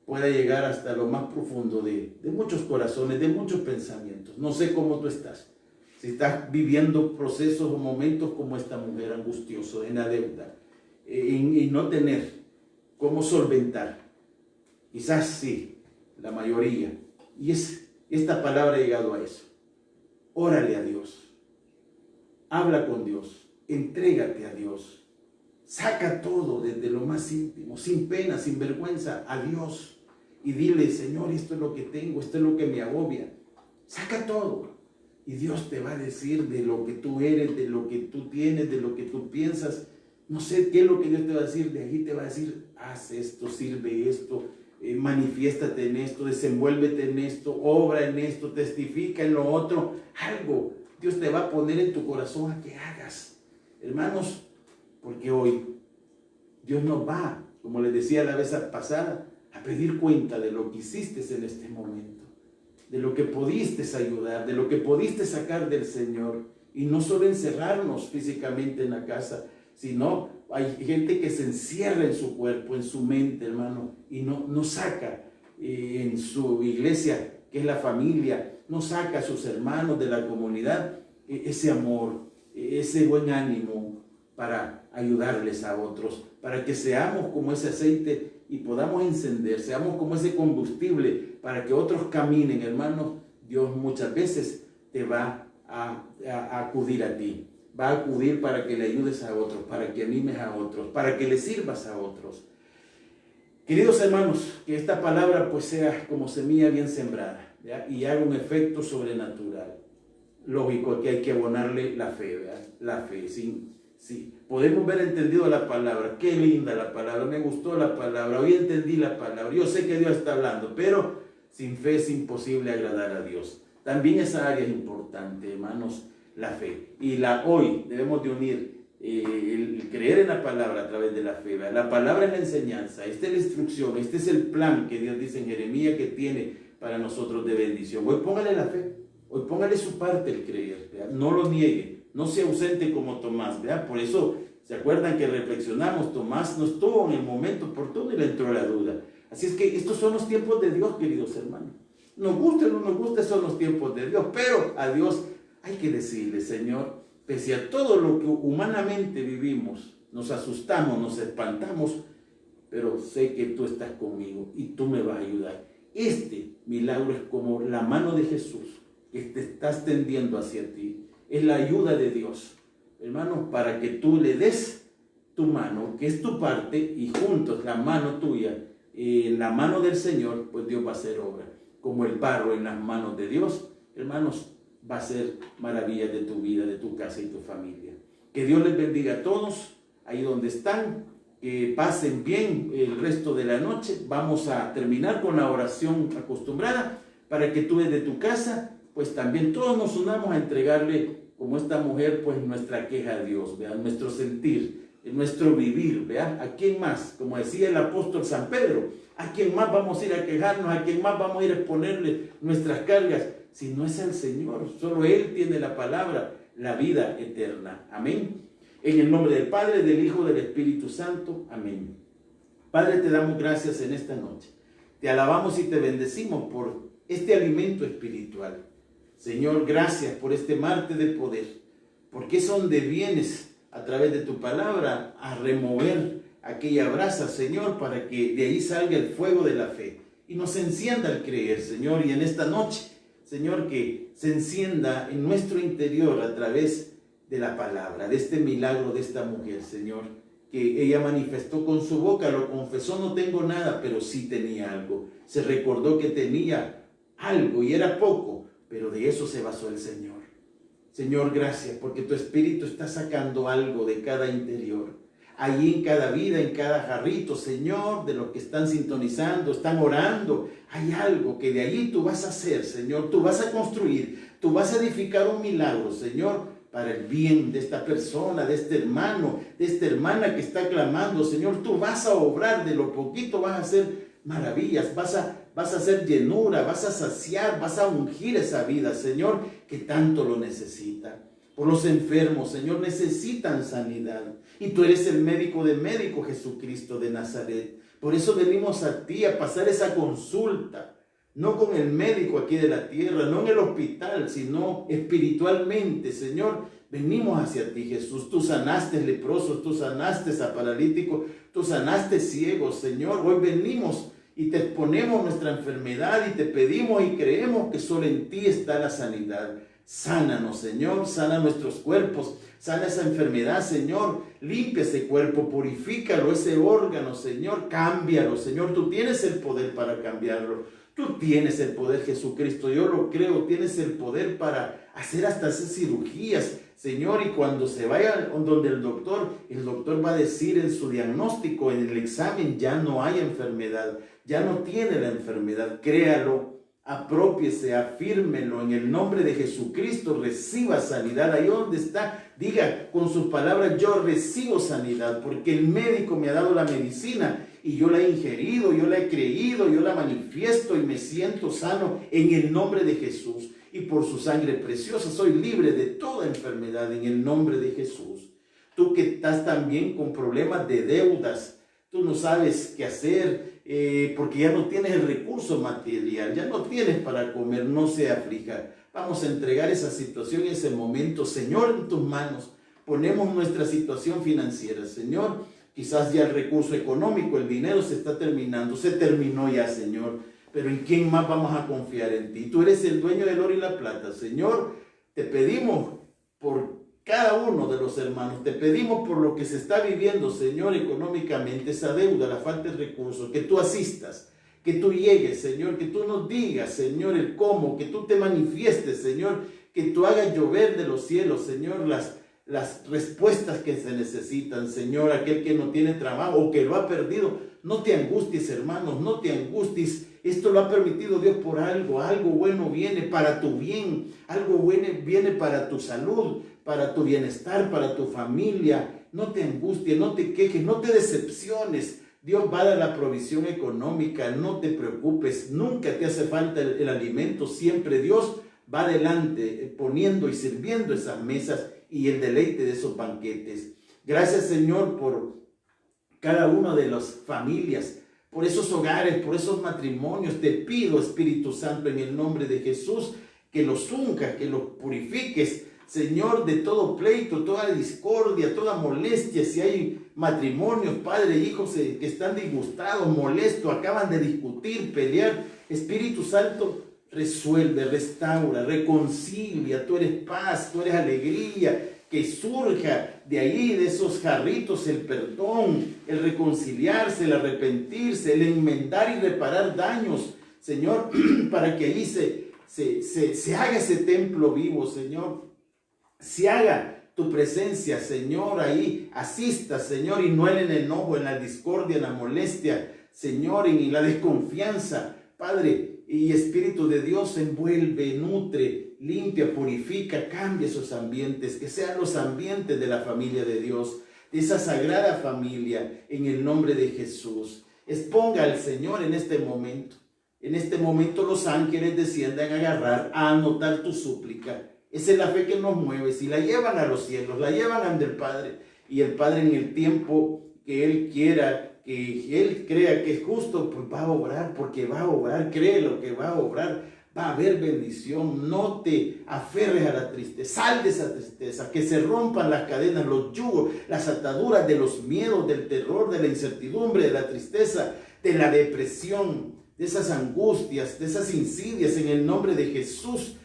pueda llegar hasta lo más profundo de muchos corazones, de muchos pensamientos. No sé cómo tú estás. Si estás viviendo procesos o momentos como esta mujer, angustioso, en la deuda, y no tener cómo solventar. Quizás sí, la mayoría. Y esta palabra ha llegado a eso. Órale a Dios. Habla con Dios. Entrégate a Dios. Saca todo desde lo más íntimo, sin pena, sin vergüenza, a Dios. Y dile, Señor, esto es lo que tengo, esto es lo que me agobia. Saca todo. Y Dios te va a decir de lo que tú eres, de lo que tú tienes, de lo que tú piensas. No sé qué es lo que Dios te va a decir. De ahí te va a decir, haz esto, sirve esto, manifiéstate en esto, desenvuélvete en esto, obra en esto, testifica en lo otro. Algo Dios te va a poner en tu corazón a que hagas. Hermanos, porque hoy Dios nos va, como les decía la vez pasada, a pedir cuenta de lo que hiciste en este momento, de lo que pudiste ayudar, de lo que pudiste sacar del Señor. Y no solo encerrarnos físicamente en la casa, sino hay gente que se encierra en su cuerpo, en su mente, hermano, y no saca en su iglesia, que es la familia, no saca a sus hermanos de la comunidad ese amor, ese buen ánimo para ayudarles a otros, para que seamos como ese aceite y podamos encender, seamos como ese combustible para que otros caminen, hermanos. Dios muchas veces te va a acudir a ti, va a acudir para que le ayudes a otros, para que animes a otros, para que le sirvas a otros. Queridos hermanos, que esta palabra pues sea como semilla bien sembrada, ¿ya? Y haga un efecto sobrenatural. Lógico que hay que abonarle la fe, ¿verdad? La fe, sí. Podemos ver entendido la palabra. Qué linda la palabra, me gustó la palabra, hoy entendí la palabra, yo sé que Dios está hablando, pero sin fe es imposible agradar a Dios. También esa área es importante, hermanos, la fe. Y hoy debemos de unir el creer en la palabra a través de la fe. ¿Verdad? La palabra es la enseñanza, esta es la instrucción, este es el plan que Dios dice en Jeremías que tiene para nosotros de bendición. Hoy póngale la fe, hoy póngale su parte el creer, ¿verdad? No lo niegue, no sea ausente como Tomás, ¿verdad? Por eso, ¿se acuerdan que reflexionamos? Tomás no estuvo en el momento oportuno y le entró la duda. Así es que estos son los tiempos de Dios, queridos hermanos. Nos guste o no nos guste, son los tiempos de Dios, pero a Dios hay que decirle, Señor, pese a todo lo que humanamente vivimos, nos asustamos, nos espantamos, pero sé que tú estás conmigo y tú me vas a ayudar. Este milagro es como la mano de Jesús que te está extendiendo hacia ti. Es la ayuda de Dios, hermano, para que tú le des tu mano, que es tu parte, y juntos la mano tuya, en la mano del Señor, pues Dios va a hacer obra. Como el barro en las manos de Dios, hermanos, va a ser maravillas de tu vida, de tu casa y tu familia. Que Dios les bendiga a todos, ahí donde están, que pasen bien el resto de la noche. Vamos a terminar con la oración acostumbrada, para que tú desde tu casa, pues también todos nos unamos a entregarle, como esta mujer, pues nuestra queja a Dios, ¿vean? Nuestro sentir, nuestro vivir, ¿vean? ¿A quién más? Como decía el apóstol San Pedro, ¿a quién más vamos a ir a quejarnos? ¿A quién más vamos a ir a exponerle nuestras cargas? Si no es al Señor, solo Él tiene la palabra, la vida eterna. Amén. En el nombre del Padre, del Hijo, del Espíritu Santo. Amén. Padre, te damos gracias en esta noche. Te alabamos y te bendecimos por este alimento espiritual. Señor, gracias por este martes de poder, porque es donde vienes a través de tu palabra a remover aquella brasa, Señor, para que de ahí salga el fuego de la fe y nos encienda al creer, Señor. Y en esta noche, Señor, que se encienda en nuestro interior a través de la palabra, de este milagro de esta mujer, Señor, que ella manifestó con su boca, lo confesó, no tengo nada, pero sí tenía algo. Se recordó que tenía algo y era poco, pero de eso se basó el Señor. Señor, gracias, porque tu Espíritu está sacando algo de cada interior. Allí en cada vida, en cada jarrito, Señor, de los que están sintonizando, están orando, hay algo que de allí tú vas a hacer, Señor. Tú vas a construir, tú vas a edificar un milagro, Señor, para el bien de esta persona, de este hermano, de esta hermana que está clamando, Señor. Tú vas a obrar de lo poquito, vas a hacer maravillas, vas a hacer llenura, vas a saciar, vas a ungir esa vida, Señor, que tanto lo necesita. Por los enfermos, Señor, necesitan sanidad. Y tú eres el médico de médicos, Jesucristo de Nazaret. Por eso venimos a ti a pasar esa consulta, no con el médico aquí de la tierra, no en el hospital, sino espiritualmente, Señor. Venimos hacia ti, Jesús. Tú sanaste leprosos, tú sanaste a paralíticos, tú sanaste ciegos, Señor. Hoy venimos y te exponemos nuestra enfermedad y te pedimos y creemos que solo en ti está la sanidad. Sánanos, Señor, sana nuestros cuerpos, sana esa enfermedad, Señor, limpia ese cuerpo, purifícalo, ese órgano, Señor, cámbialo, Señor, tú tienes el poder para cambiarlo, tú tienes el poder, Jesucristo, yo lo creo, tienes el poder para hacer hasta esas cirugías, Señor, y cuando se vaya donde el doctor va a decir en su diagnóstico, en el examen, ya no hay enfermedad, ya no tiene la enfermedad, créalo. Aprópiese, afírmelo en el nombre de Jesucristo, reciba sanidad. Ahí donde está, diga con sus palabras, yo recibo sanidad, porque el médico me ha dado la medicina y yo la he ingerido, yo la he creído, yo la manifiesto y me siento sano en el nombre de Jesús. Y por su sangre preciosa soy libre de toda enfermedad en el nombre de Jesús. Tú que estás también con problemas de deudas, tú no sabes qué hacer, porque ya no tienes el recurso material, ya no tienes para comer, no se aflija. Vamos a entregar esa situación, ese momento, Señor, en tus manos. Ponemos nuestra situación financiera, Señor. Quizás ya el recurso económico, el dinero se está terminando, se terminó ya, Señor. Pero ¿en quién más vamos a confiar? En ti. Tú eres el dueño del oro y la plata, Señor. Te pedimos por cada uno de los hermanos, te pedimos por lo que se está viviendo, Señor, económicamente, esa deuda, la falta de recursos, que tú asistas, que tú llegues, Señor, que tú nos digas, Señor, el cómo, que tú te manifiestes, Señor, que tú hagas llover de los cielos, Señor, las respuestas que se necesitan, Señor. Aquel que no tiene trabajo o que lo ha perdido, no te angusties, hermanos, no te angusties. Esto lo ha permitido Dios por algo bueno viene para tu bien, algo bueno viene para tu salud, para tu bienestar, para tu familia. No te angusties, no te quejes, no te decepciones. Dios va a dar la provisión económica, no te preocupes, nunca te hace falta el alimento, siempre Dios va adelante poniendo y sirviendo esas mesas y el deleite de esos banquetes. Gracias, Señor, por cada una de las familias, por esos hogares, por esos matrimonios. Te pido, Espíritu Santo, en el nombre de Jesús, que los unjas, que los purifiques, Señor, de todo pleito, toda discordia, toda molestia. Si hay matrimonios, padre e hijos que están disgustados, molestos, acaban de discutir, pelear, Espíritu Santo, resuelve, restaura, reconcilia. Tú eres paz, tú eres alegría. Que surja de ahí, de esos jarritos, el perdón, el reconciliarse, el arrepentirse, el enmendar y reparar daños, Señor, para que ahí se haga ese templo vivo, Señor. Se haga tu presencia, Señor, ahí asista, Señor, y no en el enojo, en la discordia, en la molestia, Señor, en la desconfianza, Padre. Y Espíritu de Dios envuelve, nutre, limpia, purifica, cambia esos ambientes, que sean los ambientes de la familia de Dios, de esa sagrada familia, en el nombre de Jesús. Exponga al Señor en este momento. En este momento los ángeles desciendan a agarrar, a anotar tu súplica. Esa es la fe que nos mueve. Si la llevan a los cielos, la llevan ante el Padre, y el Padre en el tiempo que Él quiera, que Él crea que es justo, pues va a obrar, porque va a obrar. Cree lo que va a obrar, va a haber bendición. No te aferres a la tristeza, sal de esa tristeza, que se rompan las cadenas, los yugos, las ataduras de los miedos, del terror, de la incertidumbre, de la tristeza, de la depresión, de esas angustias, de esas insidias, en el nombre de Jesús.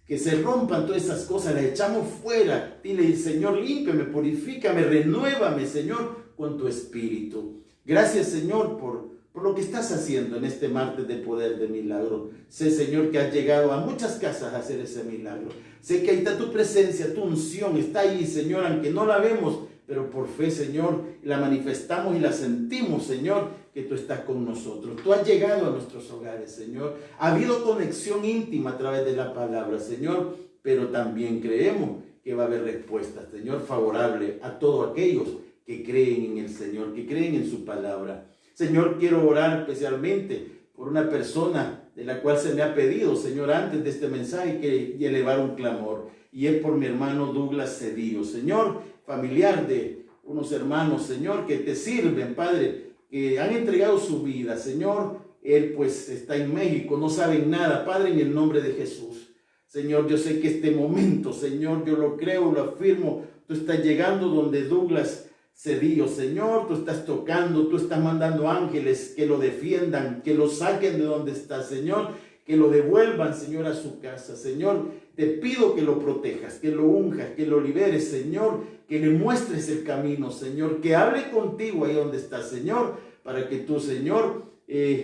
Que se rompan todas esas cosas, las echamos fuera. Dile, Señor, límpiame, purifícame, renuévame, Señor, con tu Espíritu. Gracias, Señor, por lo que estás haciendo en este martes de poder de milagro. Sé, Señor, que has llegado a muchas casas a hacer ese milagro. Sé que ahí está tu presencia, tu unción está ahí, Señor, aunque no la vemos, pero por fe, Señor, la manifestamos y la sentimos, Señor, que tú estás con nosotros. Tú has llegado a nuestros hogares, Señor. Ha habido conexión íntima a través de la palabra, Señor, pero también creemos que va a haber respuestas, Señor, favorable a todos aquellos que creen en el Señor, que creen en su palabra. Señor, quiero orar especialmente por una persona de la cual se me ha pedido, Señor, antes de este mensaje, que elevar un clamor, y es por mi hermano Douglas Cedillo, Señor, familiar de unos hermanos, Señor, que te sirven, Padre, que han entregado su vida, Señor. Él pues está en México, no saben nada, Padre, en el nombre de Jesús. Señor, yo sé que este momento, Señor, yo lo creo, lo afirmo, tú estás llegando donde Douglas Cedillo, Señor, tú estás tocando, tú estás mandando ángeles que lo defiendan, que lo saquen de donde está, Señor, que lo devuelvan, Señor, a su casa. Señor, te pido que lo protejas, que lo unjas, que lo liberes, Señor, que le muestres el camino, Señor, que hable contigo ahí donde está, Señor, para que tú, Señor,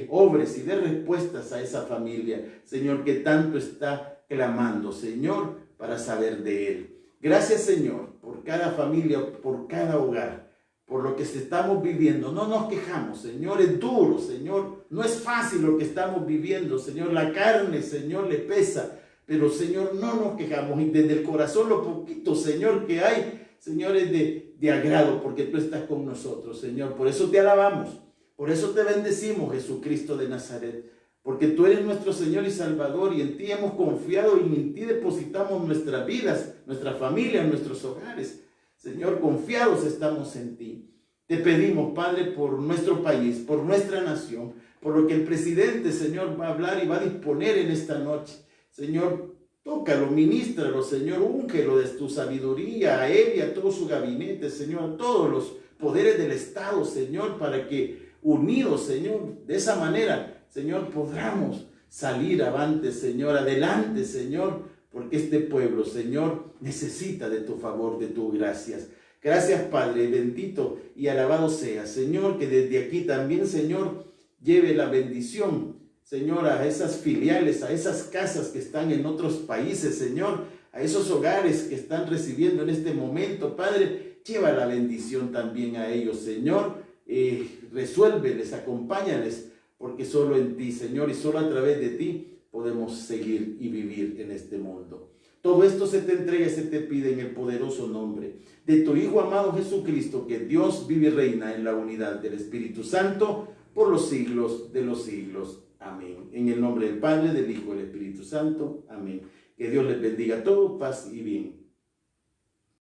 obres y des respuestas a esa familia, Señor, que tanto está clamando, Señor, para saber de él. Gracias, Señor, por cada familia, por cada hogar, por lo que estamos viviendo. No nos quejamos, Señor, es duro, Señor, no es fácil lo que estamos viviendo, Señor, la carne, Señor, le pesa, pero, Señor, no nos quejamos, y desde el corazón lo poquito, Señor, que hay, Señor, es de agrado, porque tú estás con nosotros, Señor. Por eso te alabamos, por eso te bendecimos, Jesucristo de Nazaret, porque tú eres nuestro Señor y Salvador, y en ti hemos confiado, y en ti depositamos nuestras vidas, nuestra familia, nuestros hogares. Señor, confiados estamos en ti. Te pedimos, Padre, por nuestro país, por nuestra nación, por lo que el presidente, Señor, va a hablar y va a disponer en esta noche. Señor, tócalo, ministralo, Señor, úngelo de tu sabiduría a él y a todo su gabinete, Señor, a todos los poderes del Estado, Señor, para que unidos, Señor, de esa manera, Señor, podamos salir avante, Señor, adelante, Señor, porque este pueblo, Señor, necesita de tu favor, de tu gracias. Gracias, Padre, bendito y alabado sea, Señor, que desde aquí también, Señor, lleve la bendición, Señor, a esas filiales, a esas casas que están en otros países, Señor, a esos hogares que están recibiendo en este momento, Padre, lleva la bendición también a ellos, Señor, resuélveles, acompáñales, porque solo en ti, Señor, y solo a través de ti podemos seguir y vivir en este mundo. Todo esto se te entrega, se te pide en el poderoso nombre de tu Hijo amado Jesucristo, que Dios vive y reina en la unidad del Espíritu Santo por los siglos de los siglos. Amén. En el nombre del Padre, del Hijo y del Espíritu Santo. Amén. Que Dios les bendiga a todos, paz y bien.